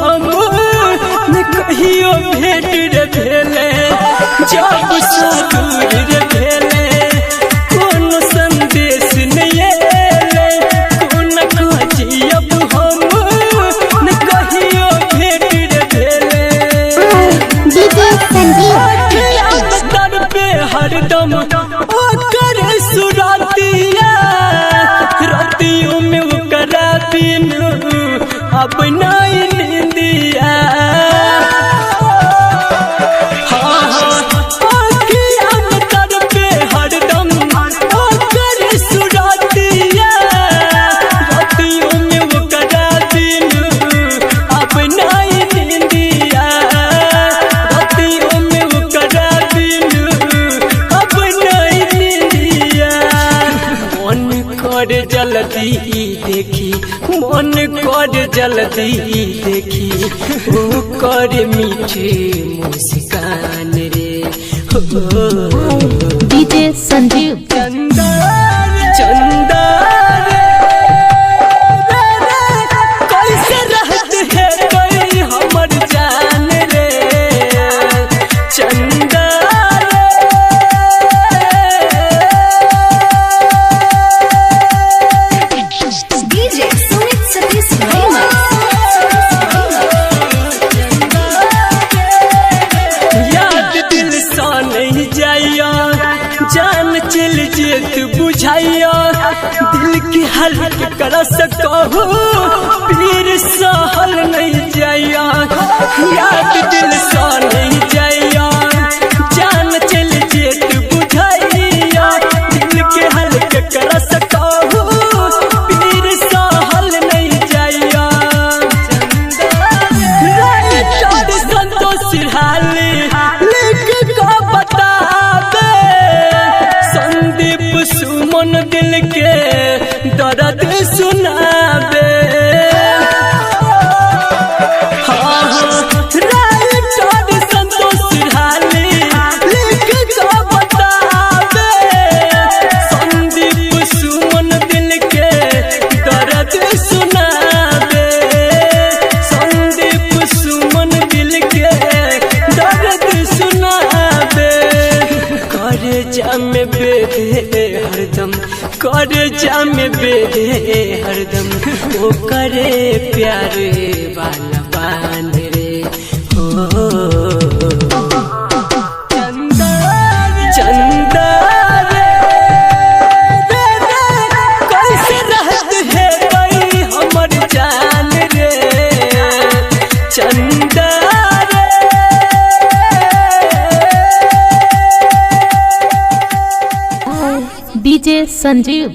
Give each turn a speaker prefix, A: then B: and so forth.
A: हम न कहियो भेट रे भेले जब से दूर रे भेले कोनो संदेश नहीं आले कोन खोजी अब हम न कहियो भेट रे भेले
B: डीजे संजीव
A: दर पे हरदम ओकर सुरातिया रातियों में ओकरा बिनु अब नहीं नींदिया जल्दी देखी मन कर जल्दी देखी ओ कर मीठे मुस्कान रे
B: डीजे संजीव
A: चंदा चंदा कैसे रहते है कोई हमर जान रे चंदा जान चल जेत बुझाइया दिल की हल्क कर सको पीर सहल नहीं जाइया याद दिल सा नहीं जाइया जान चल जेत बुझाइया दिल के हल्क कर सको पीर सहल नहीं जाइया संतोष हाले लिख को बता सुमन दिल के दर्द सुनाबे संतोष हाली लिख को बताबे संदीप सुमन दिल के दर्द सुनाबे संदीप सुमन दिल के दर्द सुनाबे करे जाम बेदे हरदम कर जाम बेदे हरदम ओ करे प्यारे वाला बान रे हो चंदा चंदा कैसे रहते है कोई हमर जान रे चंदा
B: डीजे संजीव।